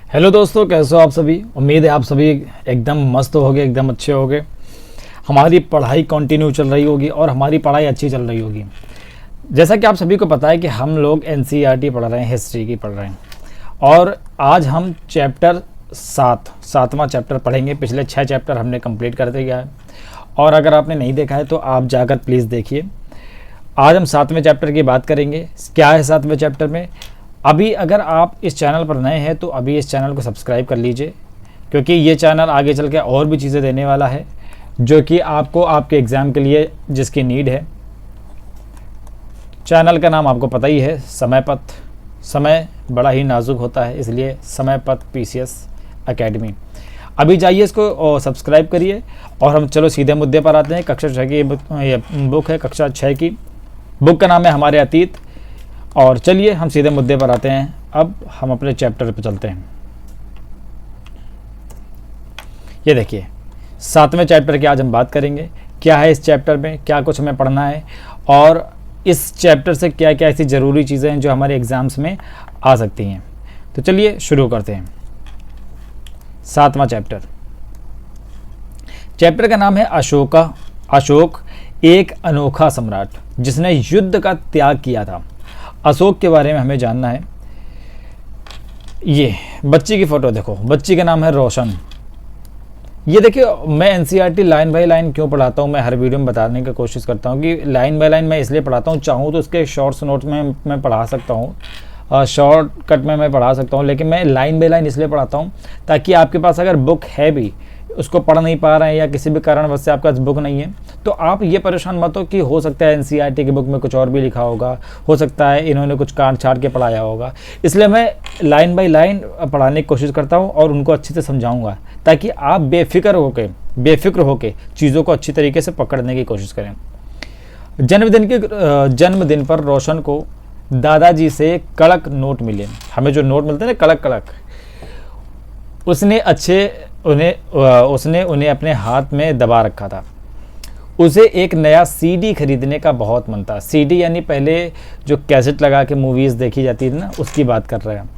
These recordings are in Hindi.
हेलो दोस्तों, कैसे हो आप सभी। उम्मीद है आप सभी एकदम मस्त होगे, एकदम अच्छे होगे। हमारी पढ़ाई कंटिन्यू चल रही होगी और हमारी पढ़ाई अच्छी चल रही होगी। जैसा कि आप सभी को पता है कि हम लोग एनसीईआरटी पढ़ रहे हैं, हिस्ट्री की पढ़ रहे हैं और आज हम चैप्टर सातवां चैप्टर पढ़ेंगे। पिछले 6 चैप्टर हमने कंप्लीट कर दिया है और अगर आपने नहीं देखा है तो आप जाकर प्लीज़ देखिए। आज हम 7वें चैप्टर की बात करेंगे। क्या है 7वें चैप्टर में। अभी अगर आप इस चैनल पर नए हैं तो अभी इस चैनल को सब्सक्राइब कर लीजिए, क्योंकि ये चैनल आगे चल के और भी चीज़ें देने वाला है जो कि आपको आपके एग्ज़ाम के लिए जिसकी नीड है। चैनल का नाम आपको पता ही है, समय पथ। समय बड़ा ही नाजुक होता है, इसलिए समय पथ पीसीएस एकेडमी। अभी जाइए इसको सब्सक्राइब करिए और हम चलो सीधे मुद्दे पर आते हैं। कक्षा 6 की ये बुक है, कक्षा 6 की बुक का नाम है हमारे अतीत। और चलिए हम सीधे मुद्दे पर आते हैं। अब हम अपने चैप्टर पर चलते हैं। ये देखिए 7वें चैप्टर की आज हम बात करेंगे। क्या है इस चैप्टर में, क्या कुछ हमें पढ़ना है और इस चैप्टर से क्या क्या ऐसी ज़रूरी चीज़ें हैं जो हमारे एग्ज़ाम्स में आ सकती हैं। तो चलिए शुरू करते हैं। 7वां चैप्टर, चैप्टर का नाम है अशोक एक अनोखा सम्राट जिसने युद्ध का त्याग किया था। अशोक के बारे में हमें जानना है। ये बच्ची की फ़ोटो देखो, बच्ची का नाम है रोशन। ये देखिए, मैं एनसीईआरटी लाइन बाय लाइन क्यों पढ़ाता हूँ, मैं हर वीडियो में बताने की कोशिश करता हूँ कि लाइन बाय लाइन मैं इसलिए पढ़ाता हूँ। चाहूँ तो उसके शॉर्ट्स नोट्स में मैं पढ़ा सकता हूँ, शॉर्टकट में मैं पढ़ा सकता हूँ, लेकिन मैं लाइन बाय लाइन इसलिए पढ़ाता हूँ ताकि आपके पास अगर बुक है भी, उसको पढ़ नहीं पा रहे हैं या किसी भी कारणवश से आपके पास बुक नहीं है, तो आप ये परेशान मत हो कि हो सकता है एनसीईआरटी की बुक में कुछ और भी लिखा होगा, हो सकता है इन्होंने कुछ काट छाट के पढ़ाया होगा। इसलिए मैं लाइन बाय लाइन पढ़ाने की कोशिश करता हूँ और उनको अच्छे से समझाऊंगा ताकि आप बेफिक्र होके चीज़ों को अच्छी तरीके से पकड़ने की कोशिश करें। जन्मदिन पर रोशन को दादाजी से कड़क नोट मिले। हमें जो नोट मिलते हैं ना कड़क, उसने उन्हें अपने हाथ में दबा रखा था। उसे एक नया सीडी खरीदने का बहुत मन था। सीडी यानी पहले जो कैसेट लगा के मूवीज़ देखी जाती थी ना, उसकी बात कर रहे हैं।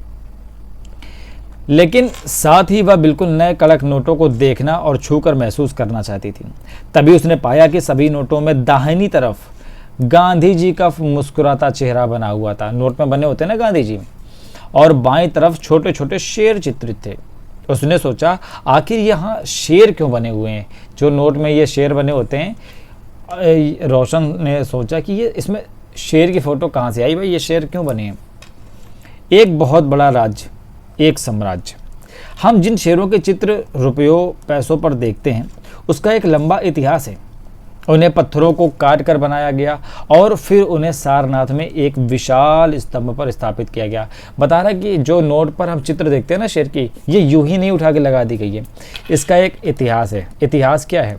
लेकिन साथ ही वह बिल्कुल नए कड़क नोटों को देखना और छूकर महसूस करना चाहती थी। तभी उसने पाया कि सभी नोटों में दाहिनी तरफ गांधी जी का मुस्कुराता चेहरा बना हुआ था। नोट में बने होते हैं ना गांधी जी, और बाईं तरफ छोटे छोटे शेर चित्रित थे। उसने सोचा आखिर यहाँ शेर क्यों बने हुए हैं, जो नोट में ये शेर बने होते हैं। रोशन ने सोचा कि ये इसमें शेर की फ़ोटो कहाँ से आई भाई, ये शेर क्यों बने हैं। एक बहुत बड़ा राज्य, एक साम्राज्य। हम जिन शेरों के चित्र रुपयों पैसों पर देखते हैं उसका एक लंबा इतिहास है। उन्हें पत्थरों को काट कर बनाया गया और फिर उन्हें सारनाथ में एक विशाल स्तंभ पर स्थापित किया गया। बता रहा है कि जो नोट पर हम चित्र देखते हैं ना शेर की, ये यूं ही नहीं उठा के लगा दी गई है, इसका एक इतिहास है। इतिहास क्या है,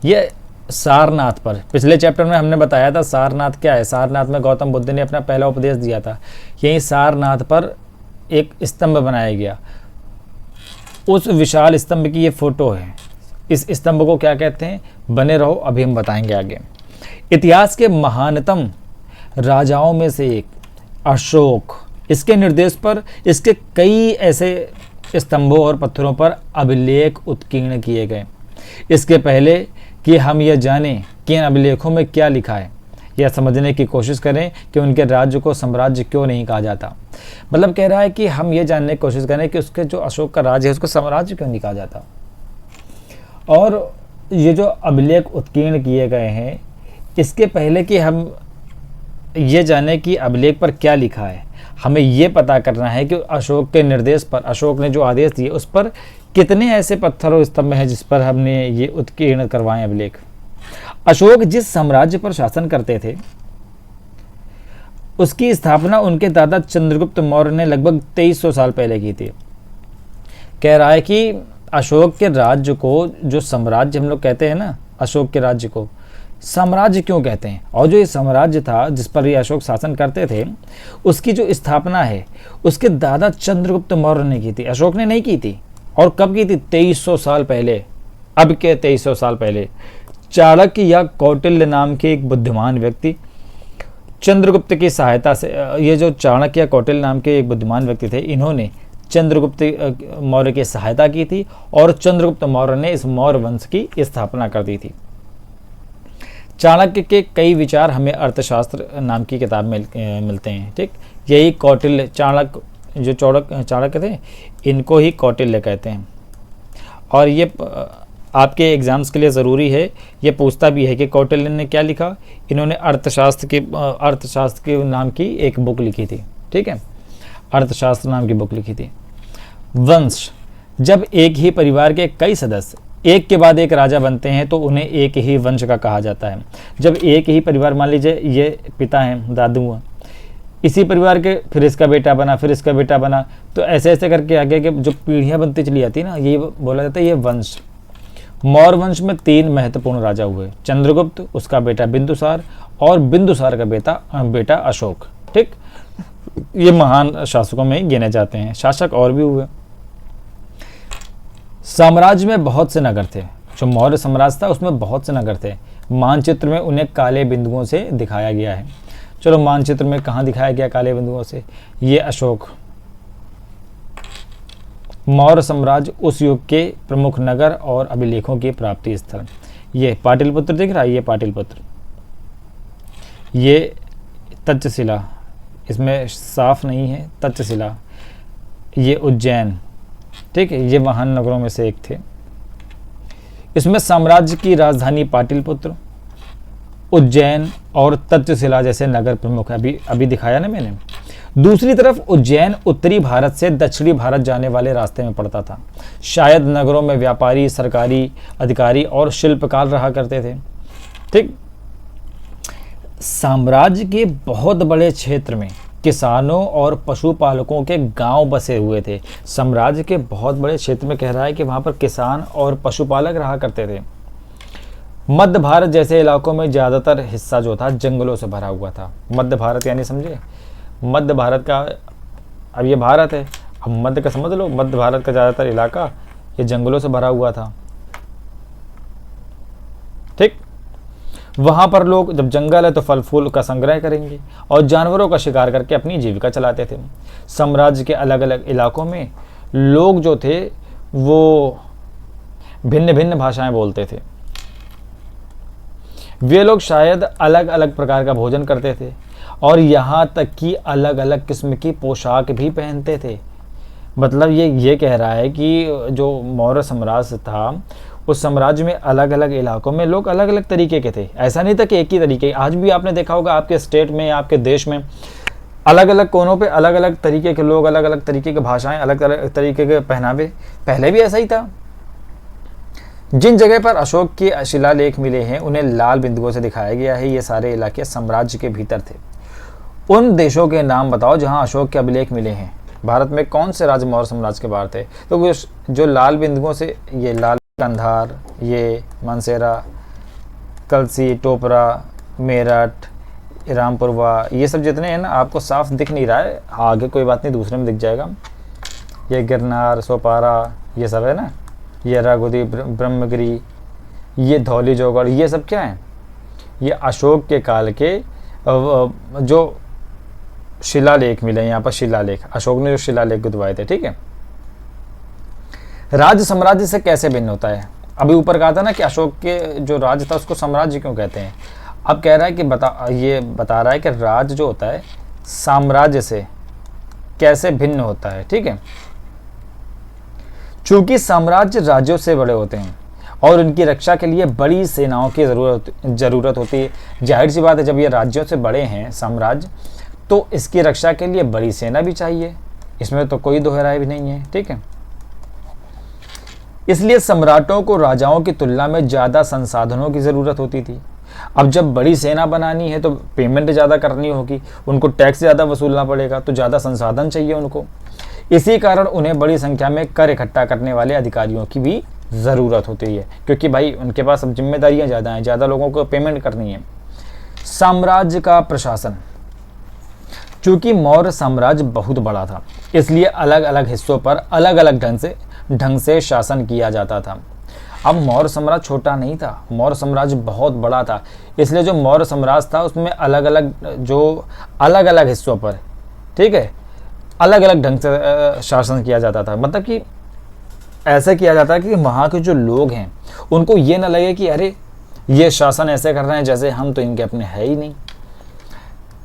ये सारनाथ पर पिछले चैप्टर में हमने बताया था। सारनाथ क्या है, सारनाथ में गौतम बुद्ध ने अपना पहला उपदेश दिया था। यहीं सारनाथ पर एक स्तंभ बनाया गया। उस विशाल स्तंभ की ये फोटो है। इस स्तंभ को क्या कहते हैं, बने रहो, अभी हम बताएंगे आगे। इतिहास के महानतम राजाओं में से एक अशोक, इसके निर्देश पर इसके कई ऐसे स्तंभों और पत्थरों पर अभिलेख उत्कीर्ण किए गए। इसके पहले कि हम यह जानें कि इन अभिलेखों में क्या लिखा है, यह समझने की कोशिश करें कि उनके राज्य को साम्राज्य क्यों नहीं कहा जाता। मतलब कह रहा है कि हम ये जानने की कोशिश करें कि उसके जो अशोक का राज्य है उसको साम्राज्य क्यों नहीं कहा जाता। और ये जो अभिलेख उत्कीर्ण किए गए हैं, इसके पहले कि हम ये जानें कि अभिलेख पर क्या लिखा है, हमें ये पता करना है कि अशोक के निर्देश पर, अशोक ने जो आदेश दिए उस पर कितने ऐसे पत्थर और स्तंभ हैं जिस पर हमने ये उत्कीर्ण करवाए अभिलेख। अशोक जिस साम्राज्य पर शासन करते थे उसकी स्थापना उनके दादा चंद्रगुप्त मौर्य ने लगभग 2300 साल पहले की थी। कह रहा है कि अशोक के राज्य को, जो साम्राज्य हम लोग कहते हैं ना, अशोक के राज्य को साम्राज्य क्यों कहते हैं, और जो ये साम्राज्य था जिस पर ये अशोक शासन करते थे उसकी जो स्थापना है उसके दादा चंद्रगुप्त मौर्य ने की थी, अशोक ने नहीं की थी। और कब की थी, 2300 साल पहले। अब के 2300 साल पहले चाणक्य या कौटिल्य नाम के एक बुद्धिमान व्यक्ति चंद्रगुप्त की सहायता से, ये जो चाणक्य या कौटिल्य नाम के एक बुद्धिमान व्यक्ति थे, इन्होंने चंद्रगुप्त मौर्य की सहायता की थी और चंद्रगुप्त मौर्य ने इस मौर्य वंश की स्थापना कर दी थी। चाणक्य के कई विचार हमें अर्थशास्त्र नाम की किताब में मिलते हैं। ठीक, यही कौटिल्य, चाणक्य जो चाणक्य थे इनको ही कौटिल्य कहते हैं। और ये आपके एग्जाम्स के लिए ज़रूरी है, ये पूछता भी है कि कौटिल्य ने क्या लिखा। इन्होंने अर्थशास्त्र के नाम की एक बुक लिखी थी। ठीक है, अर्थशास्त्र नाम की बुक लिखी थी। वंश, जब एक ही परिवार के कई सदस्य एक के बाद एक राजा बनते हैं तो उन्हें एक ही वंश का कहा जाता है। जब एक ही परिवार, मान लीजिए ये पिता हैं, दादू हैं, इसी परिवार के फिर इसका बेटा बना, फिर इसका बेटा बना, तो ऐसे ऐसे करके आगे के जो पीढ़ियां बनती चली जाती है ना, ये बोला जाता है ये वंश। मौर्य वंश में 3 महत्वपूर्ण राजा हुए, चंद्रगुप्त, उसका बेटा बिंदुसार और बिंदुसार का बेटा अशोक। ठीक, ये महान शासकों में गिने जाते हैं। शासक और भी हुए। साम्राज्य में बहुत से नगर थे। जो मौर्य साम्राज्य था उसमें बहुत से नगर थे। मानचित्र में उन्हें काले बिंदुओं से दिखाया गया है। चलो मानचित्र में कहाँ दिखाया गया काले बिंदुओं से? ये अशोक। मौर्य साम्राज्य उस युग के प्रमुख नगर और अभिलेखों की प्राप्ति स्थल। ये पाटलिपुत्र दिख रहा है, ये पाटलिपुत्र, ये तक्षशिला, इसमें साफ नहीं है, तक्षशिला। ये उज्जैन। ठीक है, ये महान नगरों में से एक थे। इसमें साम्राज्य की राजधानी पाटलिपुत्र, उज्जैन और तक्षशिला जैसे नगर प्रमुख है। अभी दिखाया ना मैंने। दूसरी तरफ उज्जैन उत्तरी भारत से दक्षिणी भारत जाने वाले रास्ते में पड़ता था। शायद नगरों में व्यापारी, सरकारी अधिकारी और शिल्पकार रहा करते थे। ठीक, साम्राज्य के बहुत बड़े क्षेत्र में किसानों और पशुपालकों के गांव बसे हुए थे। साम्राज्य के बहुत बड़े क्षेत्र में कह रहा है कि वहां पर किसान और पशुपालक रहा करते थे। मध्य भारत जैसे इलाकों में ज़्यादातर हिस्सा जो था जंगलों से भरा हुआ था। मध्य भारत यानी समझे, मध्य भारत का, अब ये भारत है, अब मध्य का समझ लो, मध्य भारत का ज़्यादातर इलाका ये जंगलों से भरा हुआ था। ठीक, वहाँ पर लोग, जब जंगल है तो फल फूल का संग्रह करेंगे और जानवरों का शिकार करके अपनी जीविका चलाते थे। साम्राज्य के अलग अलग इलाकों में लोग जो थे वो भिन्न भिन्न भाषाएं बोलते थे। वे लोग शायद अलग अलग प्रकार का भोजन करते थे और यहाँ तक कि अलग अलग किस्म की पोशाक भी पहनते थे। मतलब ये कह रहा है कि जो मौर्य साम्राज्य था उस साम्राज्य में अलग अलग इलाकों में लोग अलग अलग तरीके के थे। ऐसा नहीं था कि एक ही तरीके। आज भी आपने देखा होगा आपके स्टेट में, आपके देश में अलग अलग कोनों पे अलग अलग तरीके के लोग, अलग अलग तरीके की भाषाएं, अलग अलग तरीके के पहनावे। पहले भी ऐसा ही था। जिन जगह पर अशोक के शिलालेख मिले हैं उन्हें लाल बिंदुओं से दिखाया गया है। ये सारे इलाके साम्राज्य के भीतर थे। उन देशों के नाम बताओ जहां अशोक के अभिलेख मिले हैं। भारत में कौन से राज्य मौर्य साम्राज्य के बाहर थे? तो वो जो लाल बिंदुओं से, ये लाल कंधार, ये मानसेरा, कलसी, टोपरा, मेरठ, रामपुरवा, ये सब जितने हैं ना, आपको साफ दिख नहीं रहा है, आगे कोई बात नहीं, दूसरे में दिख जाएगा। ये गिरनार, सोपारा, ये सब है ना, ये राघोदी, ब्रह्मगिरी, ये धौली जोगढ़, ये सब क्या है? ये अशोक के काल के जो शिलालेख मिले यहाँ पर। शिलालेख, अशोक ने जो शिलालेख गुदवाए थे। ठीक है, राज्य साम्राज्य से कैसे भिन्न होता है? अभी ऊपर कहा था ना कि अशोक के जो राज्य था उसको साम्राज्य क्यों कहते हैं। अब कह रहा है कि बता रहा है कि राज्य जो होता है साम्राज्य से कैसे भिन्न होता है। ठीक है, चूंकि साम्राज्य राज्यों से बड़े होते हैं और उनकी रक्षा के लिए बड़ी सेनाओं की जरूरत होती है। जाहिर सी बात है, जब ये राज्यों से बड़े हैं साम्राज्य, तो इसकी रक्षा के लिए बड़ी सेना भी चाहिए। इसमें तो कोई दोहराई भी नहीं है। ठीक है, इसलिए सम्राटों को राजाओं की तुलना में ज़्यादा संसाधनों की ज़रूरत होती थी। अब जब बड़ी सेना बनानी है तो पेमेंट ज़्यादा करनी होगी, उनको टैक्स ज़्यादा वसूलना पड़ेगा, तो ज़्यादा संसाधन चाहिए उनको। इसी कारण उन्हें बड़ी संख्या में कर इकट्ठा करने वाले अधिकारियों की भी ज़रूरत होती है, क्योंकि भाई उनके पास अब जिम्मेदारियाँ ज़्यादा हैं, ज़्यादा लोगों को पेमेंट करनी है। साम्राज्य का प्रशासन, चूँकि मौर्य साम्राज्य बहुत बड़ा था, इसलिए अलग अलग हिस्सों पर अलग अलग ढंग से शासन किया जाता था। अब मौर्य साम्राज्य छोटा नहीं था, मौर्य साम्राज्य बहुत बड़ा था। इसलिए जो मौर्य साम्राज्य था उसमें अलग अलग हिस्सों पर, ठीक है, अलग अलग ढंग से शासन किया जाता था। मतलब कि ऐसा किया जाता है कि वहाँ के जो लोग हैं उनको ये ना लगे कि अरे ये शासन ऐसे कर रहे हैं जैसे हम तो इनके अपने है ही नहीं।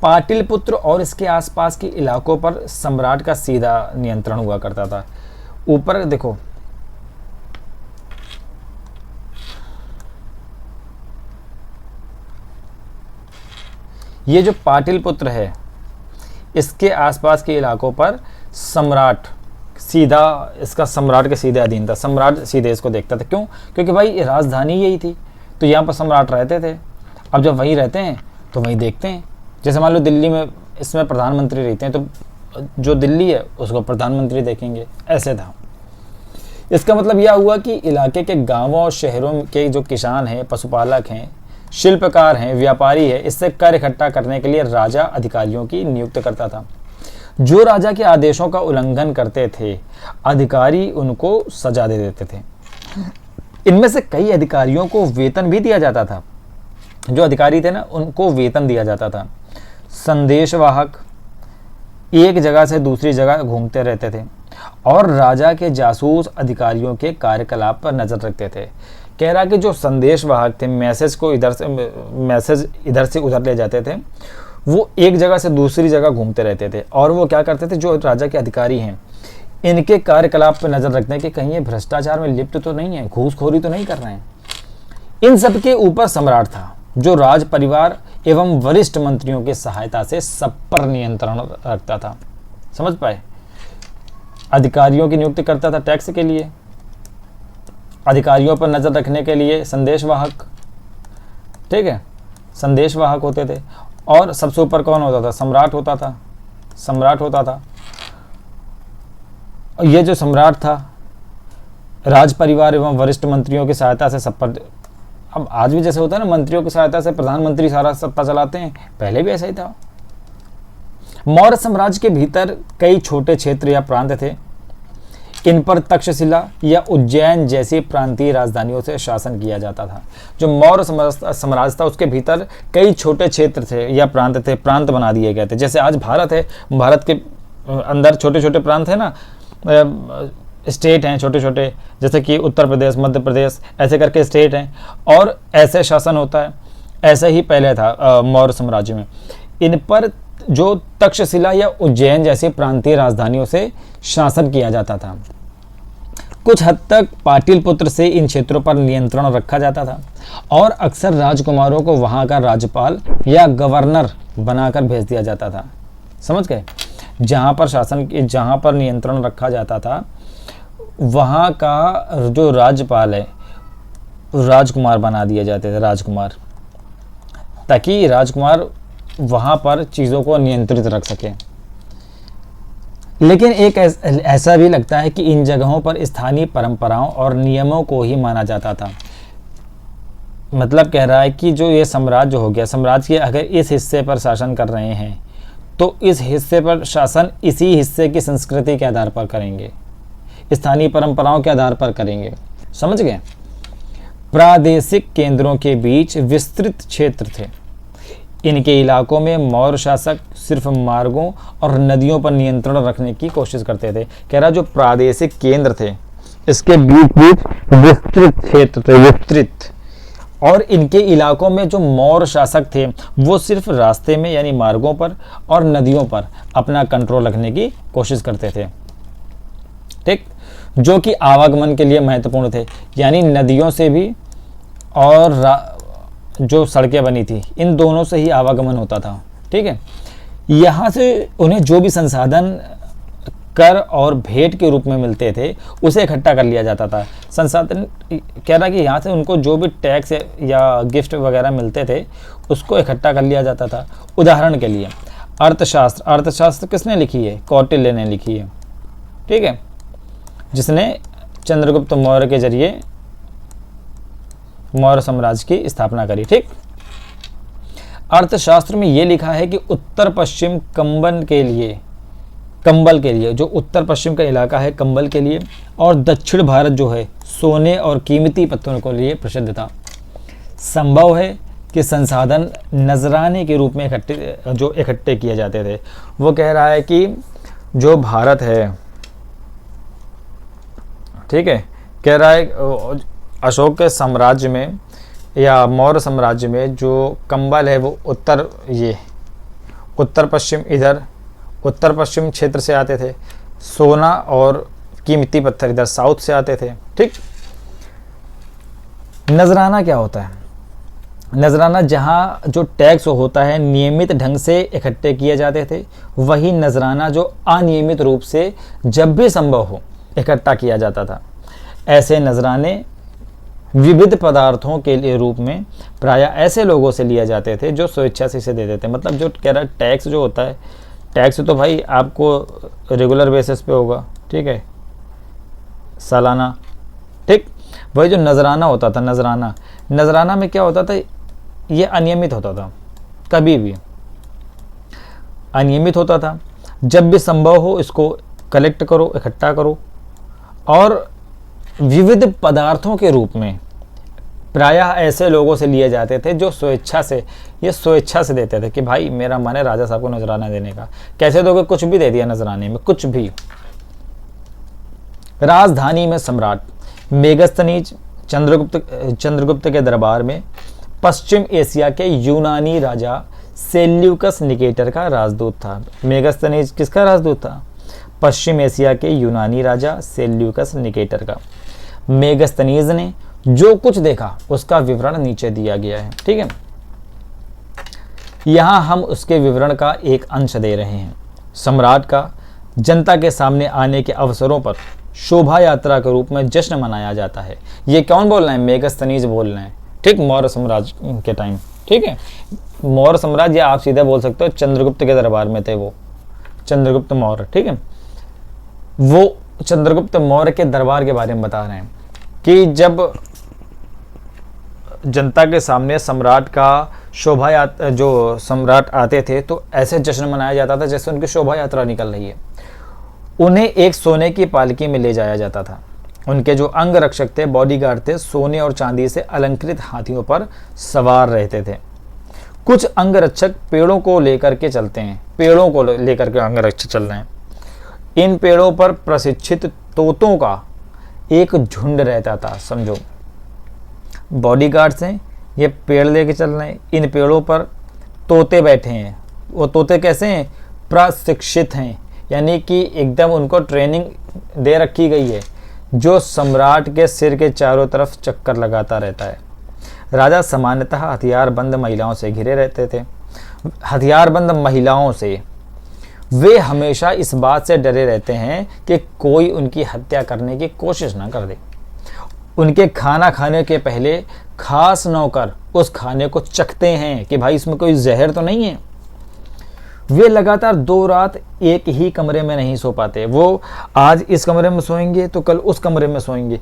पाटलिपुत्र और इसके आसपास के इलाकों पर सम्राट का सीधा नियंत्रण हुआ करता था। ऊपर देखो, ये जो पाटलिपुत्र है इसके आसपास के इलाकों पर सम्राट सीधा, इसका सम्राट के सीधे अधीन था। सम्राट सीधे इसको देखता था। क्यों? क्योंकि भाई राजधानी यही थी, तो यहाँ पर सम्राट रहते थे। अब जब वहीं रहते हैं तो वहीं देखते हैं। जैसे मान लो दिल्ली में इसमें प्रधानमंत्री रहते हैं, तो जो दिल्ली है उसको प्रधानमंत्री देखेंगे, ऐसे था। इसका मतलब यह हुआ कि इलाके के गाँवों और शहरों के जो किसान हैं, पशुपालक हैं, शिल्पकार हैं, व्यापारी है, इससे कर इकट्ठा करने के लिए राजा अधिकारियों की नियुक्त करता था। जो राजा के आदेशों का उल्लंघन करते थे अधिकारी उनको सजा दे देते थे। इनमें से कई अधिकारियों को वेतन भी दिया जाता था। जो अधिकारी थे ना उनको वेतन दिया जाता था। संदेशवाहक एक जगह से दूसरी जगह घूमते रहते थे और राजा के जासूस अधिकारियों के कार्यकलाप पर नजर रखते थे। कह रहा कि जो संदेशवाहक थे, मैसेज इधर से उधर ले जाते थे, वो एक जगह से दूसरी जगह घूमते रहते थे और वो क्या करते थे, जो राजा के अधिकारी हैं इनके कार्यकलाप पर नजर रखते हैं कि कहीं ये भ्रष्टाचार में लिप्त तो नहीं है, घूसखोरी तो नहीं कर रहे हैं। इन सब के ऊपर सम्राट था जो राज परिवार एवं वरिष्ठ मंत्रियों की सहायता से सब पर नियंत्रण रखता था। समझ पाए? अधिकारियों की नियुक्ति करता था टैक्स के लिए, अधिकारियों पर नजर रखने के लिए संदेशवाहक, ठीक है, संदेशवाहक होते थे। और सबसे ऊपर कौन होता था? सम्राट होता था। सम्राट होता था। और ये जो सम्राट था राज परिवार एवं वरिष्ठ मंत्रियों की सहायता से सब पर, अब आज भी जैसे होता है ना मंत्रियों की सहायता से प्रधानमंत्री सारा सत्ता चलाते हैं, पहले भी ऐसा ही था। मौर्य साम्राज्य के भीतर कई छोटे क्षेत्र या प्रांत थे। इन पर तक्षशिला या उज्जैन जैसी प्रांतीय राजधानियों से शासन किया जाता था। जो मौर्य साम्राज्य था उसके भीतर कई छोटे क्षेत्र थे या प्रांत थे, प्रांत बना दिए गए थे। जैसे आज भारत है, भारत के अंदर छोटे छोटे प्रांत है ना, स्टेट हैं छोटे छोटे, जैसे कि उत्तर प्रदेश, मध्य प्रदेश, ऐसे करके स्टेट हैं और ऐसे शासन होता है। ऐसे ही पहले था मौर्य साम्राज्य में। इन पर जो तक्षशिला या उज्जैन जैसी प्रांतीय राजधानियों से शासन किया जाता था। कुछ हद तक पाटलिपुत्र से इन क्षेत्रों पर नियंत्रण रखा जाता था और अक्सर राजकुमारों को वहां का राज्यपाल या गवर्नर बनाकर भेज दिया जाता था। समझ गए? जहां पर नियंत्रण रखा जाता था वहां का जो राज्यपाल है राजकुमार बना दिए जाते थे, राजकुमार, ताकि राजकुमार वहां पर चीज़ों को नियंत्रित रख सके। लेकिन एक ऐसा भी लगता है कि इन जगहों पर स्थानीय परंपराओं और नियमों को ही माना जाता था। मतलब कह रहा है कि जो ये साम्राज्य हो गया, साम्राज्य के अगर इस हिस्से पर शासन कर रहे हैं तो इस हिस्से पर शासन इसी हिस्से की संस्कृति के आधार पर करेंगे, स्थानीय परंपराओं के आधार पर करेंगे। समझ गए? प्रादेशिक केंद्रों के बीच विस्तृत क्षेत्र थे। इनके इलाकों में मौर्य शासक सिर्फ मार्गों और नदियों पर नियंत्रण रखने की कोशिश करते थे। कह रहा जो प्रादेशिक केंद्र थे इसके बीच बीच विस्तृत क्षेत्र थे, विस्तृत, और इनके इलाकों में जो मौर्य शासक थे वो सिर्फ रास्ते में यानी मार्गों पर और नदियों पर अपना कंट्रोल रखने की कोशिश करते थे। ठीक, जो कि आवागमन के लिए महत्वपूर्ण थे, यानी नदियों से भी और जो सड़कें बनी थी इन दोनों से ही आवागमन होता था। ठीक है, यहाँ से उन्हें जो भी संसाधन कर और भेंट के रूप में मिलते थे उसे इकट्ठा कर लिया जाता था। संसाधन कह रहा कि यहाँ से उनको जो भी टैक्स या गिफ्ट वगैरह मिलते थे उसको इकट्ठा कर लिया जाता था। उदाहरण के लिए अर्थशास्त्र, अर्थशास्त्र किसने लिखी है? कौटिल्य ने लिखी है। ठीक है, जिसने चंद्रगुप्त मौर्य के जरिए मौर्य साम्राज्य की स्थापना करी। ठीक, अर्थशास्त्र में यह लिखा है कि उत्तर पश्चिम कंबल के लिए जो उत्तर पश्चिम का इलाका है कंबल के लिए, और दक्षिण भारत जो है सोने और कीमती पत्थरों के लिए प्रसिद्ध था। संभव है कि संसाधन नजराने के रूप में इकट्ठे किए जाते थे। वो कह रहा है कि जो भारत है, ठीक है, कह रहा है अशोक के साम्राज्य में या मौर्य साम्राज्य में जो कंबल है वो उत्तर पश्चिम, इधर उत्तर पश्चिम क्षेत्र से आते थे, सोना और कीमती पत्थर इधर साउथ से आते थे। ठीक, नजराना क्या होता है? नजराना जहाँ जो टैक्स होता है नियमित ढंग से इकट्ठे किए जाते थे, वही नजराना जो अनियमित रूप से जब भी संभव हो इकट्ठा किया जाता था। ऐसे नजराने विविध पदार्थों के लिए रूप में प्रायः ऐसे लोगों से लिए जाते थे जो स्वेच्छा से इसे देते थे। मतलब जो कह रहा है टैक्स जो होता है, टैक्स तो भाई आपको रेगुलर बेसिस पे होगा, ठीक है, सालाना। ठीक, वही जो नजराना होता था, नजराना में क्या होता था, ये अनियमित होता था, कभी भी अनियमित होता था। जब भी संभव हो इसको कलेक्ट करो, इकट्ठा करो, और विविध पदार्थों के रूप में प्रायः ऐसे लोगों से लिए जाते थे जो स्वेच्छा से देते थे कि भाई मेरा मन है राजा साहब को नजराना देने का। कैसे दोगे? कुछ भी दे दिया नजराने में, कुछ भी। राजधानी में सम्राट मेगस्थनीज चंद्रगुप्त के दरबार में पश्चिम एशिया के यूनानी राजा सेल्यूकस निकेटर का राजदूत था। मेगस्थनीज किसका राजदूत था? पश्चिम एशिया के यूनानी राजा सेल्यूकस निकेटर का। मेगस्थनीज ने जो कुछ देखा उसका विवरण नीचे दिया गया है। ठीक है, यहां हम उसके विवरण का एक अंश दे रहे हैं। सम्राट का जनता के सामने आने के अवसरों पर शोभा यात्रा के रूप में जश्न मनाया जाता है। ये कौन बोल रहे हैं? मेगस्थनीज बोल रहे हैं। ठीक, मौर्य साम्राज्य के टाइम। ठीक है, मौर्य साम्राज्य आप सीधे बोल सकते हो चंद्रगुप्त के दरबार में थे वो, चंद्रगुप्त मौर्य। ठीक है, वो चंद्रगुप्त मौर्य के दरबार के बारे में बता रहे हैं कि जब जनता के सामने सम्राट का शोभा यात्रा, जो सम्राट आते थे तो ऐसे जश्न मनाया जाता था जैसे उनकी शोभा यात्रा निकल रही है। उन्हें एक सोने की पालकी में ले जाया जाता था। उनके जो अंग रक्षक थे, बॉडीगार्ड थे, सोने और चांदी से अलंकृत हाथियों पर सवार रहते थे। कुछ अंगरक्षक पेड़ों को लेकर के चलते हैं, पेड़ों को लेकर के अंगरक्षक चल रहे हैं। इन पेड़ों पर प्रशिक्षित तोतों का एक झुंड रहता था। समझो, बॉडीगार्ड्स हैं, ये पेड़ लेके चल रहे हैं, इन पेड़ों पर तोते बैठे हैं। वो तोते कैसे हैं? प्रशिक्षित हैं, यानी कि एकदम उनको ट्रेनिंग दे रखी गई है, जो सम्राट के सिर के चारों तरफ चक्कर लगाता रहता है। राजा सामान्यतः हथियारबंद महिलाओं से घिरे रहते थे। हथियारबंद महिलाओं से वे हमेशा इस बात से डरे रहते हैं कि कोई उनकी हत्या करने की कोशिश ना कर दे। उनके खाना खाने के पहले खास नौकर उस खाने को चखते हैं कि भाई इसमें कोई जहर तो नहीं है। वे लगातार 2 रात एक ही कमरे में नहीं सो पाते। वो आज इस कमरे में सोएंगे तो कल उस कमरे में सोएंगे,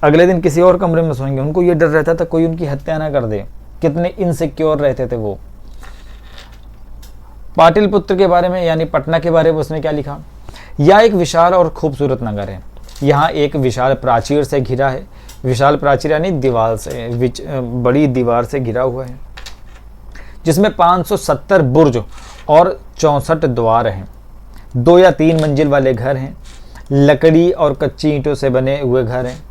अगले दिन किसी और कमरे में सोएंगे। उनको ये डर रहता था कोई उनकी हत्या ना कर दे। कितने इनसिक्योर रहते थे वो। पाटलिपुत्र के बारे में यानी पटना के बारे में उसने क्या लिखा? यह एक विशाल और खूबसूरत नगर है। यहाँ एक विशाल प्राचीर से घिरा है। विशाल प्राचीर यानी दीवार से, बड़ी दीवार से घिरा हुआ है, जिसमें 570 बुर्ज और 64 द्वार हैं। 2 या 3 मंजिल वाले घर हैं। लकड़ी और कच्ची ईंटों से बने हुए घर हैं।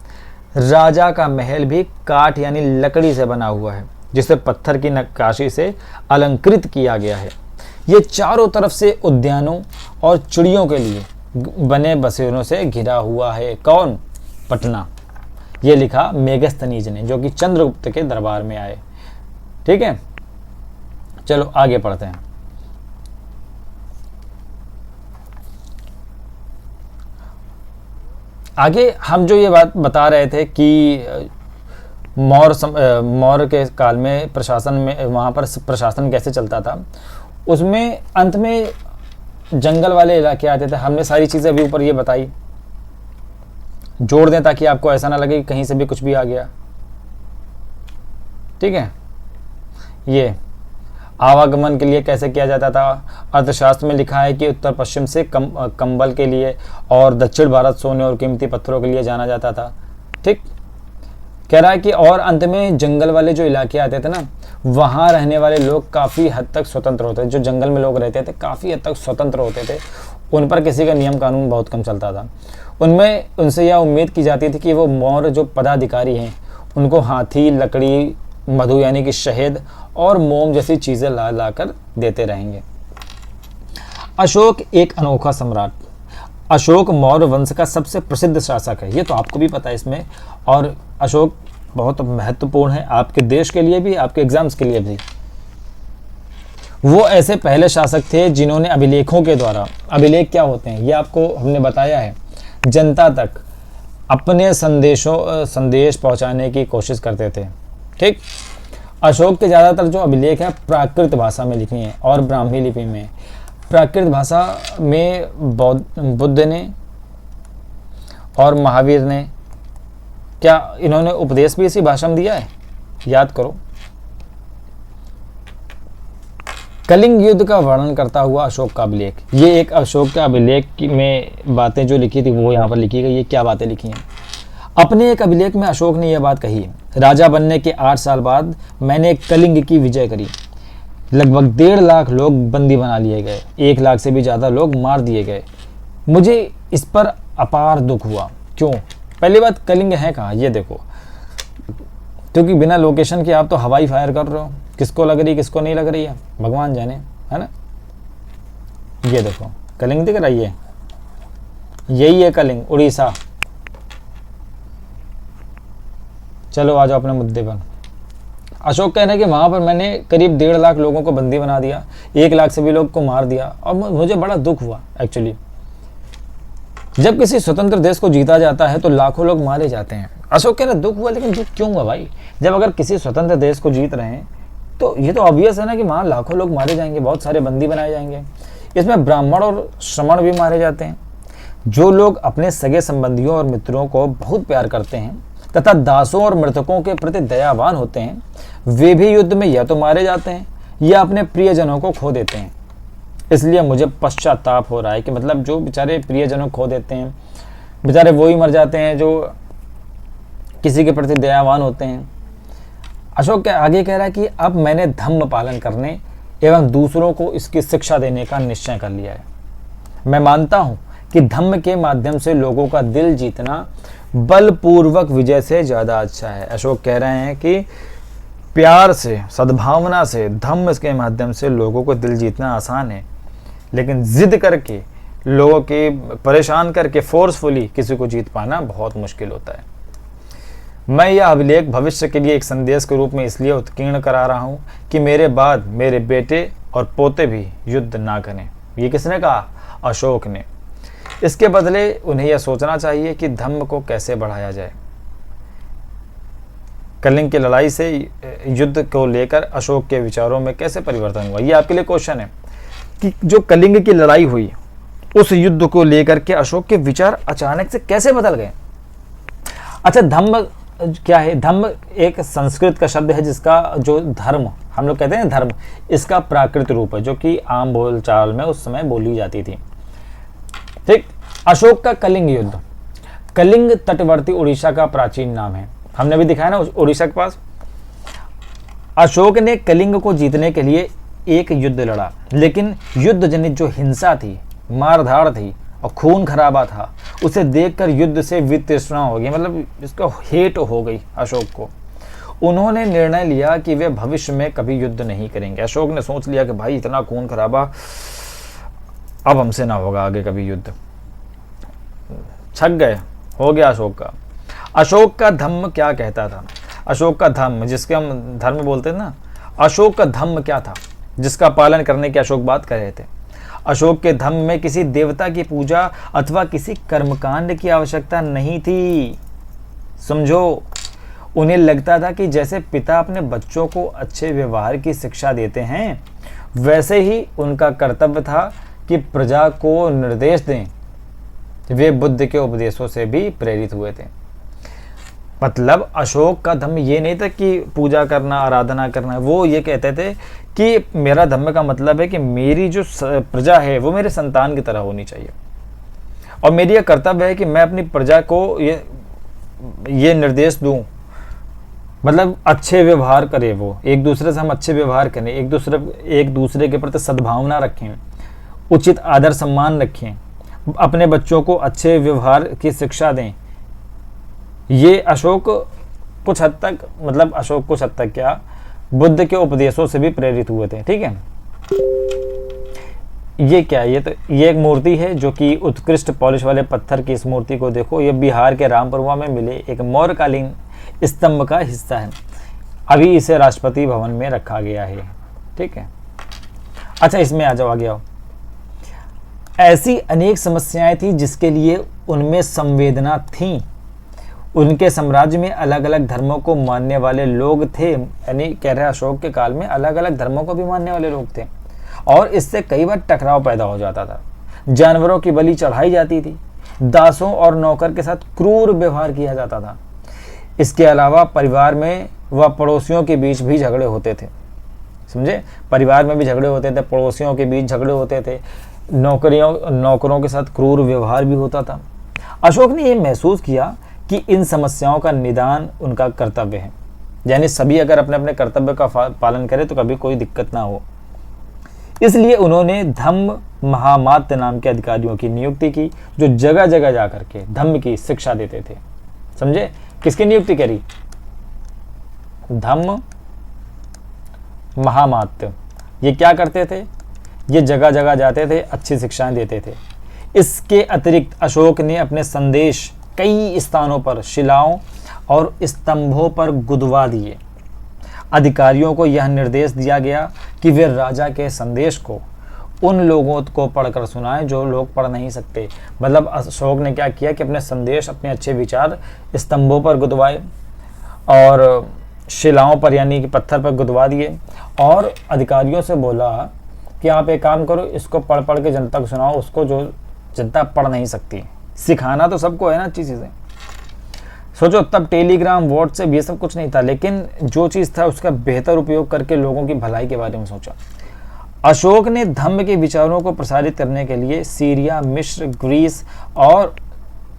राजा का महल भी काठ यानी लकड़ी से बना हुआ है, जिसे पत्थर की नक्काशी से अलंकृत किया गया है। ये चारों तरफ से उद्यानों और चिड़ियों के लिए बने बसेरों से घिरा हुआ है। कौन? पटना। ये लिखा मेगस्थनीज ने, जो कि चंद्रगुप्त के दरबार में आए। ठीक है, चलो आगे पढ़ते हैं। आगे हम जो ये बात बता रहे थे कि मौर्य के काल में प्रशासन में, वहाँ पर प्रशासन कैसे चलता था, उसमें अंत में जंगल वाले इलाके आते थे। हमने सारी चीज़ें अभी ऊपर ये बताई, जोड़ दें ताकि आपको ऐसा ना लगे कि कहीं से भी कुछ भी आ गया। ठीक है, ये आवागमन के लिए कैसे किया जाता था। अर्थशास्त्र में लिखा है कि उत्तर पश्चिम से कंबल के लिए और दक्षिण भारत सोने और कीमती पत्थरों के लिए जाना जाता था। ठीक, कह रहा है कि और अंत में जंगल वाले जो इलाके आते थे ना, वहाँ रहने वाले लोग काफ़ी हद तक स्वतंत्र होते थे। जो जंगल में लोग रहते थे काफ़ी हद तक स्वतंत्र होते थे। उन पर किसी का नियम कानून बहुत कम चलता था। उनमें उनसे यह उम्मीद की जाती थी कि वो मौर्य जो पदाधिकारी हैं उनको हाथी, लकड़ी, मधु यानी कि शहद और मोम जैसी चीज़ें ला ला कर देते रहेंगे। अशोक एक अनोखा सम्राट। अशोक मौर्य वंश का सबसे प्रसिद्ध शासक है, ये तो आपको भी पता है इसमें। और अशोक बहुत महत्वपूर्ण है आपके देश के लिए भी, आपके एग्जाम्स के लिए भी। वो ऐसे पहले शासक थे जिन्होंने अभिलेखों के द्वारा, अभिलेख क्या होते हैं ये आपको हमने बताया है, जनता तक अपने संदेश पहुंचाने की कोशिश करते थे। ठीक, अशोक के ज़्यादातर जो अभिलेख हैं प्राकृत भाषा में लिखी हैं और ब्राह्मी लिपि में। प्राकृत भाषा में बुद्ध ने और महावीर ने, क्या इन्होंने उपदेश भी इसी भाषा में दिया है? याद करो। कलिंग युद्ध का वर्णन करता हुआ अशोक का अभिलेख, ये एक अशोक का अभिलेख में बातें जो लिखी थी वो यहाँ पर लिखी गई है। क्या बातें लिखी हैं? अपने एक अभिलेख में अशोक ने यह बात कही, राजा बनने के 8 साल बाद मैंने कलिंग की विजय करी। लगभग 1.5 लाख लोग बंदी बना लिए गए, 1 लाख से भी ज़्यादा लोग मार दिए गए। मुझे इस पर अपार दुख हुआ। क्यों? पहली बात, कलिंग है कहाँ ये देखो, क्योंकि बिना लोकेशन के आप तो हवाई फायर कर रहे हो, किसको लग रही है किसको नहीं लग रही है भगवान जाने, है ना। ये देखो कलिंग दिख रही है, यही है कलिंग, उड़ीसा। चलो आ जाओ अपने मुद्दे पर। अशोक कह रहे हैं कि वहाँ पर मैंने करीब 1.5 लाख लोगों को बंदी बना दिया, 1 लाख से भी लोग को मार दिया और मुझे बड़ा दुख हुआ। एक्चुअली जब किसी स्वतंत्र देश को जीता जाता है तो लाखों लोग मारे जाते हैं। अशोक कह रहे दुख हुआ, लेकिन दुख क्यों हुआ भाई? जब अगर किसी स्वतंत्र देश को जीत रहे हैं तो ये तो ऑब्वियस है ना कि वहाँ लाखों लोग मारे जाएंगे, बहुत सारे बंदी बनाए जाएंगे। इसमें ब्राह्मण और श्रमण भी मारे जाते हैं। जो लोग अपने सगे संबंधियों और मित्रों को बहुत प्यार करते हैं तथा दासों और मृतकों के प्रति दयावान होते हैं, वे भी युद्ध में या तो मारे जाते हैं या अपने प्रियजनों को खो देते हैं। इसलिए मुझे पश्चाताप हो रहा है कि मतलब जो बेचारे प्रियजनों खो देते हैं, बेचारे वो ही मर जाते हैं जो किसी के प्रति दयावान होते हैं। अशोक के आगे कह रहा है कि अब मैंने धम्म पालन करने एवं दूसरों को इसकी शिक्षा देने का निश्चय कर लिया है। मैं मानता हूं कि धम्म के माध्यम से लोगों का दिल जीतना बलपूर्वक विजय से ज़्यादा अच्छा है। अशोक कह रहे हैं कि प्यार से, सद्भावना से, धम्म के माध्यम से लोगों को दिल जीतना आसान है, लेकिन जिद करके, लोगों के परेशान करके फोर्सफुली किसी को जीत पाना बहुत मुश्किल होता है। मैं यह अभिलेख भविष्य के लिए एक संदेश के रूप में इसलिए उत्कीर्ण करा रहा हूँ कि मेरे बाद मेरे बेटे और पोते भी युद्ध ना करें। ये किसने कहा? अशोक ने। इसके बदले उन्हें यह सोचना चाहिए कि धम्म को कैसे बढ़ाया जाए। कलिंग की लड़ाई से युद्ध को लेकर अशोक के विचारों में कैसे परिवर्तन हुआ, ये आपके लिए क्वेश्चन है कि जो कलिंग की लड़ाई हुई उस युद्ध को लेकर के अशोक के विचार अचानक से कैसे बदल गए। अच्छा, धम्म क्या है? धम्म एक संस्कृत का शब्द है जिसका जो धर्म हम लोग कहते हैं धर्म, इसका प्राकृत रूप है जो कि आम बोलचाल में उस समय बोली जाती थी। ठीक, अशोक का कलिंग युद्ध। कलिंग तटवर्ती उड़ीसा का प्राचीन नाम है, हमने भी दिखाया ना उड़ीसा के पास। अशोक ने कलिंग को जीतने के लिए एक युद्ध लड़ा, लेकिन युद्ध जनित जो हिंसा थी, मारधाड़ थी और खून खराबा था, उसे देखकर युद्ध से वितृष्णा हो गई, मतलब इसका हेट हो गई अशोक को। उन्होंने निर्णय लिया कि वे भविष्य में कभी युद्ध नहीं करेंगे। अशोक ने सोच लिया कि भाई इतना खून खराबा, अब हमसे ना होगा आगे कभी युद्ध। छक गए, हो गया अशोक का। अशोक का धम्म क्या कहता था? अशोक का धम्म, जिसके हम धर्म बोलते हैं ना, अशोक का धम्म क्या था जिसका पालन करने की अशोक बात कर रहे थे? अशोक के धम्म में किसी देवता की पूजा अथवा किसी कर्मकांड की आवश्यकता नहीं थी। समझो, उन्हें लगता था कि जैसे पिता अपने बच्चों को अच्छे व्यवहार की शिक्षा देते हैं, वैसे ही उनका कर्तव्य था कि प्रजा को निर्देश दें। वे बुद्ध के उपदेशों से भी प्रेरित हुए थे। मतलब अशोक का धम्म ये नहीं था कि पूजा करना, आराधना करना। वो ये कहते थे कि मेरा धम्म का मतलब है कि मेरी जो प्रजा है वो मेरे संतान की तरह होनी चाहिए, और मेरी यह कर्तव्य है कि मैं अपनी प्रजा को ये निर्देश दूं, मतलब अच्छे व्यवहार करें, वो एक दूसरे से हम अच्छे व्यवहार करें, एक दूसरे के प्रति सद्भावना रखें, उचित आदर सम्मान रखें, अपने बच्चों को अच्छे व्यवहार की शिक्षा दें। ये अशोक कुछ हद तक, मतलब अशोक कुछ हद तक क्या, बुद्ध के उपदेशों से भी प्रेरित हुए थे। ठीक है, ये क्या है? ये एक मूर्ति है जो कि उत्कृष्ट पॉलिश वाले पत्थर की इस मूर्ति को देखो। ये बिहार के रामपुरवा में मिले एक मौर्यकालीन स्तंभ का हिस्सा है। अभी इसे राष्ट्रपति भवन में रखा गया है। ठीक है, अच्छा इसमें आ जाओ, आगे आओ। ऐसी अनेक समस्याएं थी जिसके लिए उनमें संवेदना थी। उनके साम्राज्य में अलग अलग धर्मों को मानने वाले लोग थे, यानी कह रहे अशोक के काल में अलग अलग धर्मों को भी मानने वाले लोग थे, और इससे कई बार टकराव पैदा हो जाता था। जानवरों की बलि चढ़ाई जाती थी। दासों और नौकर के साथ क्रूर व्यवहार किया जाता था। इसके अलावा परिवार में व पड़ोसियों के बीच भी झगड़े होते थे। समझे, परिवार में भी झगड़े होते थे, पड़ोसियों के बीच झगड़े होते थे, नौकरों के साथ क्रूर व्यवहार भी होता था। अशोक ने यह महसूस किया कि इन समस्याओं का निदान उनका कर्तव्य है, यानी सभी अगर अपने अपने कर्तव्य का पालन करें तो कभी कोई दिक्कत ना हो। इसलिए उन्होंने धम्म महामात्य नाम के अधिकारियों की नियुक्ति की, जो जगह जगह जाकर के धम्म की शिक्षा देते थे। समझे, किसकी नियुक्ति करी? धम्म महामात्य। ये क्या करते थे? ये जगह जगह जाते थे, अच्छी शिक्षाएं देते थे। इसके अतिरिक्त अशोक ने अपने संदेश कई स्थानों पर शिलाओं और स्तंभों पर गुदवा दिए। अधिकारियों को यह निर्देश दिया गया कि वे राजा के संदेश को उन लोगों को पढ़कर सुनाएं जो लोग पढ़ नहीं सकते। मतलब अशोक ने क्या किया कि अपने संदेश, अपने अच्छे विचार स्तंभों पर गुदवाए और शिलाओं पर, यानी कि पत्थर पर गुदवा दिए, और अधिकारियों से बोला कि आप एक काम करो, इसको पढ़ पढ़ के जनता को सुनाओ, उसको जो जनता पढ़ नहीं सकती। सिखाना तो सबको है ना अच्छी चीज़ें। सोचो, तब टेलीग्राम, व्हाट्सएप ये सब कुछ नहीं था, लेकिन जो चीज़ था उसका बेहतर उपयोग करके लोगों की भलाई के बारे में सोचा। अशोक ने धम्म के विचारों को प्रसारित करने के लिए सीरिया, मिस्र, ग्रीस और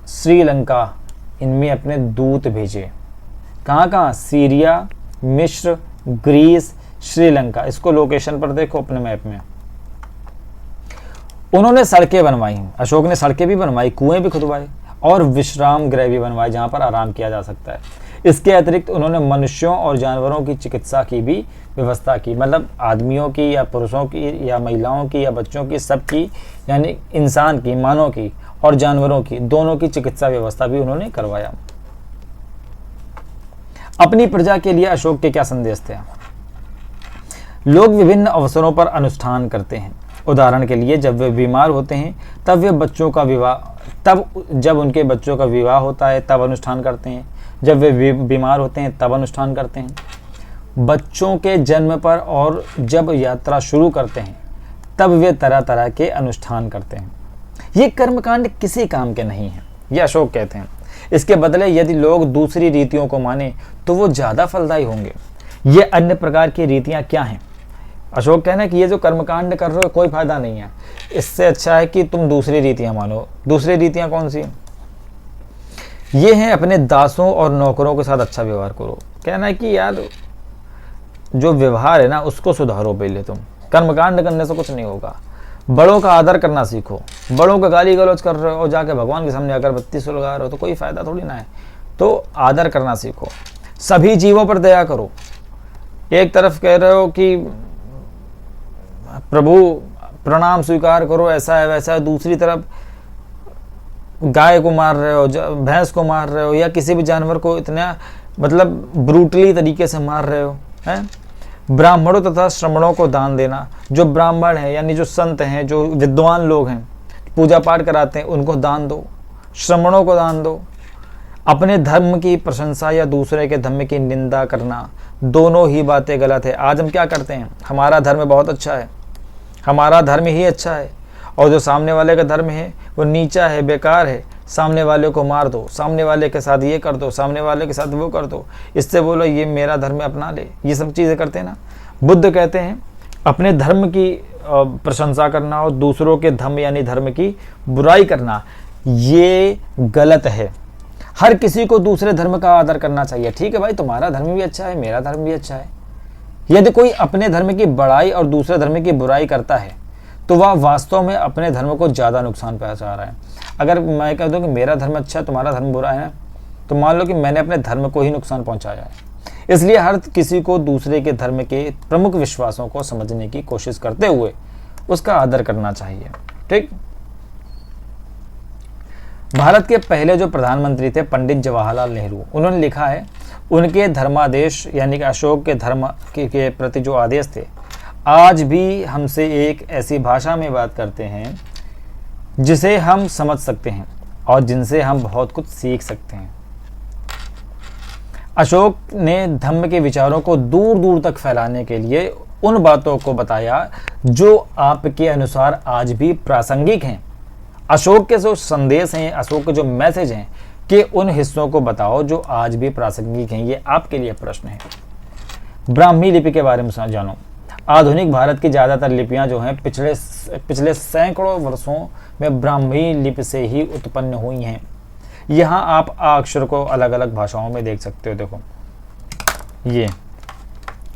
श्रीलंका, इनमें अपने दूत भेजे। कहाँ कहाँ? सीरिया, मिस्र, ग्रीस, श्रीलंका। इसको लोकेशन पर देखो अपने मैप में। उन्होंने सड़कें बनवाई, अशोक ने सड़कें भी बनवाई, कुएं भी खुदवाए और विश्राम गृह भी बनवाए जहां पर आराम किया जा सकता है। इसके अतिरिक्त उन्होंने मनुष्यों और जानवरों की चिकित्सा की भी व्यवस्था की। मतलब आदमियों की या पुरुषों की या महिलाओं की या बच्चों की, सबकी, यानी इंसान की, मानव की और जानवरों की, दोनों की चिकित्सा व्यवस्था भी उन्होंने करवाया। अपनी प्रजा के लिए अशोक के क्या संदेश थे? लोग विभिन्न अवसरों पर अनुष्ठान करते हैं। उदाहरण के लिए, जब वे बीमार होते हैं तब जब उनके बच्चों का विवाह होता है तब अनुष्ठान करते हैं। जब वे बीमार होते हैं तब अनुष्ठान करते हैं। बच्चों के जन्म पर और जब यात्रा शुरू करते हैं तब वे तरह तरह के अनुष्ठान करते हैं। ये कर्मकांड किसी काम के नहीं हैं, ये अशोक कहते हैं। इसके बदले यदि लोग दूसरी रीतियों को माने तो वो ज़्यादा फलदायी होंगे। ये अन्य प्रकार की रीतियाँ क्या हैं? अशोक कहना है कि ये जो कर्मकांड कर रहे हो कोई फायदा नहीं है, इससे अच्छा है कि तुम दूसरी रीतियां मानो। दूसरी रीतियां कौन सी? ये हैं अपने दासों और नौकरों के साथ अच्छा व्यवहार करो। कहना है कि यार जो व्यवहार है ना उसको सुधारो पहले तुम, कर्मकांड करने से कुछ नहीं होगा। बड़ों का आदर करना सीखो। बड़ों का गाली गलौज कर रहे हो और जाके भगवान के सामने अगरबत्ती सुलगा रहे हो तो कोई फायदा थोड़ी ना है। तो आदर करना सीखो। सभी जीवों पर दया करो। एक तरफ कह रहे हो कि प्रभु प्रणाम स्वीकार करो, ऐसा है वैसा है, दूसरी तरफ गाय को मार रहे हो, भैंस को मार रहे हो, या किसी भी जानवर को इतना मतलब ब्रूटली तरीके से मार रहे हो, हैं? ब्राह्मणों तथा श्रमणों को दान देना। जो ब्राह्मण हैं यानी जो संत हैं, जो विद्वान लोग हैं, पूजा पाठ कराते हैं, उनको दान दो। श्रमणों को दान दो। अपने धर्म की प्रशंसा या दूसरे के धर्म की निंदा करना, दोनों ही बातें गलत है। आज हम क्या करते हैं? हमारा धर्म बहुत अच्छा है, हमारा धर्म ही अच्छा है, और जो सामने वाले का धर्म है वो नीचा है, बेकार है। सामने वाले को मार दो, सामने वाले के साथ ये कर दो, सामने वाले के साथ वो कर दो, इससे बोलो ये मेरा धर्म अपना ले। ये सब चीज़ें करते हैं ना। बुद्ध कहते हैं अपने धर्म की प्रशंसा करना और दूसरों के धर्म यानी धर्म की बुराई करना, ये गलत है। हर किसी को दूसरे धर्म का आदर करना चाहिए। ठीक है भाई, तुम्हारा धर्म भी अच्छा है, मेरा धर्म भी अच्छा है। यदि कोई अपने धर्म की बड़ाई और दूसरे धर्म की बुराई करता है तो वह वास्तव में अपने धर्म को ज़्यादा नुकसान पहुंचा रहा है। अगर मैं कह दूं कि मेरा धर्म अच्छा है, तुम्हारा धर्म बुरा है, तो मान लो कि मैंने अपने धर्म को ही नुकसान पहुंचाया है। इसलिए हर किसी को दूसरे के धर्म के प्रमुख विश्वासों को समझने की कोशिश करते हुए उसका आदर करना चाहिए। ठीक। भारत के पहले जो प्रधानमंत्री थे पंडित जवाहरलाल नेहरू, उन्होंने लिखा है, उनके धर्मादेश यानी कि अशोक के धर्म के प्रति जो आदेश थे, आज भी हमसे एक ऐसी भाषा में बात करते हैं जिसे हम समझ सकते हैं और जिनसे हम बहुत कुछ सीख सकते हैं। अशोक ने धम्म के विचारों को दूर दूर तक फैलाने के लिए उन बातों को बताया जो आपके अनुसार आज भी प्रासंगिक हैं। अशोक के जो संदेश हैं, अशोक के जो मैसेज हैं, कि उन हिस्सों को बताओ जो आज भी प्रासंगिक हैं। ये आपके लिए प्रश्न है। ब्राह्मी लिपि के बारे में जानो। आधुनिक भारत की ज़्यादातर लिपियां जो हैं पिछले सैकड़ों वर्षों में ब्राह्मी लिपि से ही उत्पन्न हुई हैं। यहाँ आप अक्षर को अलग अलग भाषाओं में देख सकते हो। देखो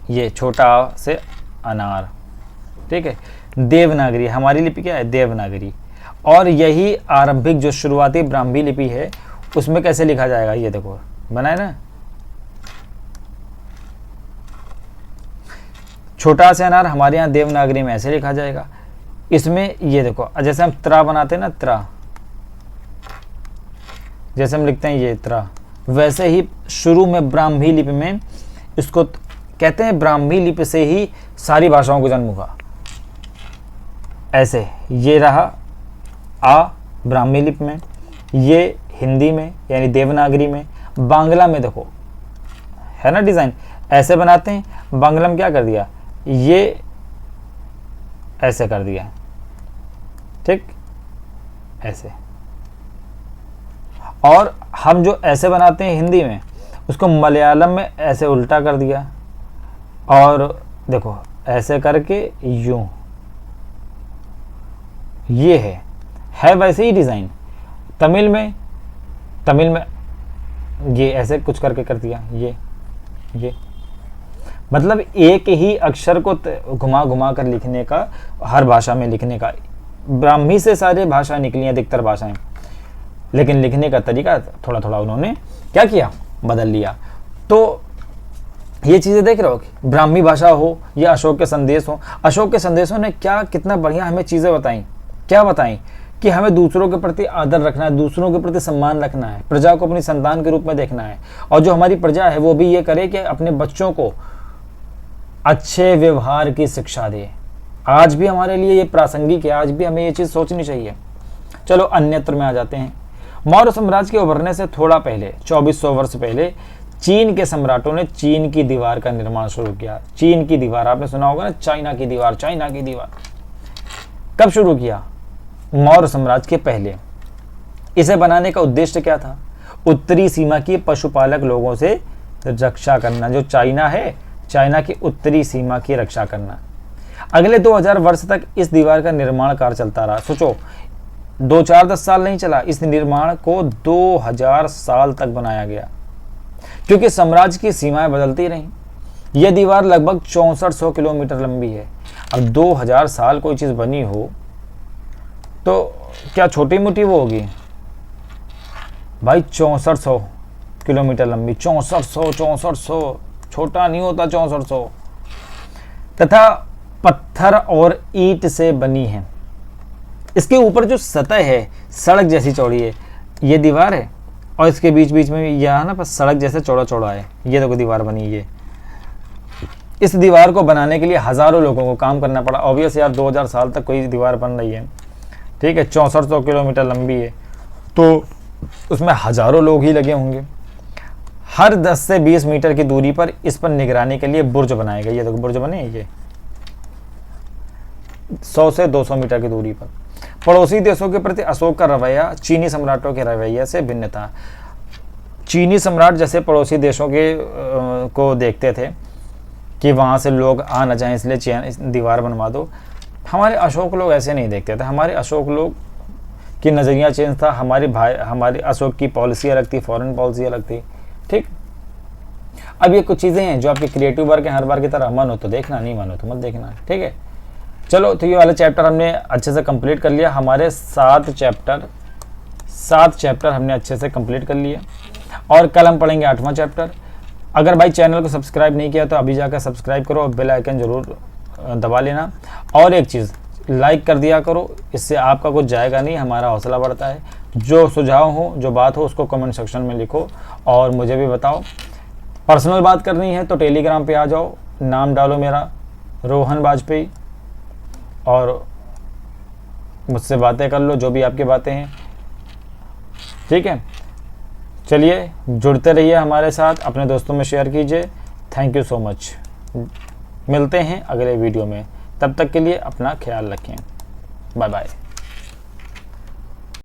ये छोटा से अनार, ठीक है। देवनागरी, हमारी लिपि क्या है? देवनागरी। और यही आरंभिक जो शुरुआती ब्राह्मी लिपि है उसमें कैसे लिखा जाएगा, ये देखो बना है ना, छोटा से अनार हमारे यहाँ देवनागरी में ऐसे लिखा जाएगा। इसमें ये देखो, जैसे हम त्रा बनाते हैं ना, त्रा जैसे हम लिखते हैं ये त्रा, वैसे ही शुरू में ब्राह्मी लिपि में इसको कहते हैं। ब्राह्मी लिपि से ही सारी भाषाओं को जन्म हुआ। ऐसे ये रहा आ ब्राह्मी लिपि में, ये हिंदी में यानी देवनागरी में, बांग्ला में देखो है ना डिज़ाइन, ऐसे बनाते हैं। बांग्ला में क्या कर दिया, ये ऐसे कर दिया, ठीक, ऐसे। और हम जो ऐसे बनाते हैं हिंदी में, उसको मलयालम में ऐसे उल्टा कर दिया। और देखो ऐसे करके यूं, ये है वैसे ही डिज़ाइन। तमिल में ये ऐसे कुछ करके कर दिया, ये मतलब एक ही अक्षर को घुमा घुमा कर लिखने का, हर भाषा में लिखने का। ब्राह्मी से सारी भाषा निकली हैं, अधिकतर भाषाएं, लेकिन लिखने का तरीका थोड़ा थोड़ा उन्होंने क्या किया, बदल लिया। तो ये चीज़ें देख रहे हो कि ब्राह्मी भाषा हो या अशोक के संदेश हो, अशोक के संदेशों ने क्या कितना बढ़िया हमें चीज़ें बताई। क्या बताई कि हमें दूसरों के प्रति आदर रखना है, दूसरों के प्रति सम्मान रखना है, प्रजा को अपनी संतान के रूप में देखना है, और जो हमारी प्रजा है वो भी ये करे कि अपने बच्चों को अच्छे व्यवहार की शिक्षा दे। आज भी हमारे लिए ये प्रासंगिक है, आज भी हमें ये चीज़ सोचनी चाहिए। चलो अन्यत्र में आ जाते हैं। मौर्य साम्राज्य के उभरने से थोड़ा पहले, 2400 वर्ष पहले, चीन के सम्राटों ने चीन की दीवार का निर्माण शुरू किया। चीन की दीवार आपने सुना होगा ना, चाइना की दीवार, चाइना की दीवार। कब शुरू किया? मौर्य साम्राज्य के पहले। इसे बनाने का उद्देश्य क्या था? उत्तरी सीमा की पशुपालक लोगों से रक्षा करना। जो चाइना है, चाइना की उत्तरी सीमा की रक्षा करना। अगले 2000 वर्ष तक इस दीवार का निर्माण कार्य चलता रहा। सोचो 2-4-10 साल नहीं चला, इस निर्माण को 2000 साल तक बनाया गया, क्योंकि साम्राज्य की सीमाएं बदलती रहीं। यह दीवार लगभग 6400 किलोमीटर लंबी है। अब 2000 साल कोई चीज़ बनी हो तो क्या छोटी मोटी वो होगी भाई? 6400 किलोमीटर लंबी, 6400 छोटा नहीं होता 6400। तथा पत्थर और ईंट से बनी है। इसके ऊपर जो सतह है सड़क जैसी चौड़ी है, ये दीवार है, और इसके बीच बीच में यहाँ ना बस सड़क जैसे चौड़ा चौड़ा है। ये देखो दीवार बनी है। इस दीवार को बनाने के लिए हज़ारों लोगों को काम करना पड़ा। ऑब्वियस यार 2000 साल तक कोई दीवार बन रही है, ठीक है, 6400 किलोमीटर लंबी है, तो उसमें हज़ारों लोग ही लगे होंगे। हर 10 से 20 मीटर की दूरी पर इस पर निगरानी के लिए बुर्ज बनाए गए। ये देखो बुर्ज बने, ये 100 से 200 मीटर की दूरी पर। पड़ोसी देशों के प्रति अशोक का रवैया चीनी सम्राटों के रवैये से भिन्न था। चीनी सम्राट जैसे पड़ोसी देशों के को देखते थे कि वहाँ से लोग आ न जाएं, इसलिए दीवार बनवा दो। हमारे अशोक लोग ऐसे नहीं देखते थे। हमारे अशोक लोग की नज़रिया चेंज था। हमारी अशोक की पॉलिसी अलग थी, फॉरेन पॉलिसी अलग थी, ठीक। अब ये कुछ चीज़ें हैं जो आपके क्रिएटिव वर्क है, हर बार की तरह मानो तो देखना, नहीं मानो तो मत देखना, ठीक है। चलो, तो ये वाला चैप्टर हमने अच्छे से कंप्लीट कर लिया। हमारे 7 चैप्टर हमने अच्छे से कंप्लीट कर लिए और कल हम पढ़ेंगे 8वां चैप्टर। अगर भाई चैनल को सब्सक्राइब नहीं किया तो अभी जाकर सब्सक्राइब करो और बेल आइकन ज़रूर दबा लेना। और एक चीज़, लाइक कर दिया करो, इससे आपका कुछ जाएगा नहीं, हमारा हौसला बढ़ता है। जो सुझाव हो, जो बात हो, उसको कमेंट सेक्शन में लिखो और मुझे भी बताओ। पर्सनल बात करनी है तो टेलीग्राम पे आ जाओ, नाम डालो मेरा रोहन वाजपेयी और मुझसे बातें कर लो, जो भी आपकी बातें हैं। ठीक है, चलिए जुड़ते रहिए हमारे साथ, अपने दोस्तों में शेयर कीजिए। Thank you so much. मिलते हैं अगले वीडियो में, तब तक के लिए अपना ख्याल रखें। Bye bye.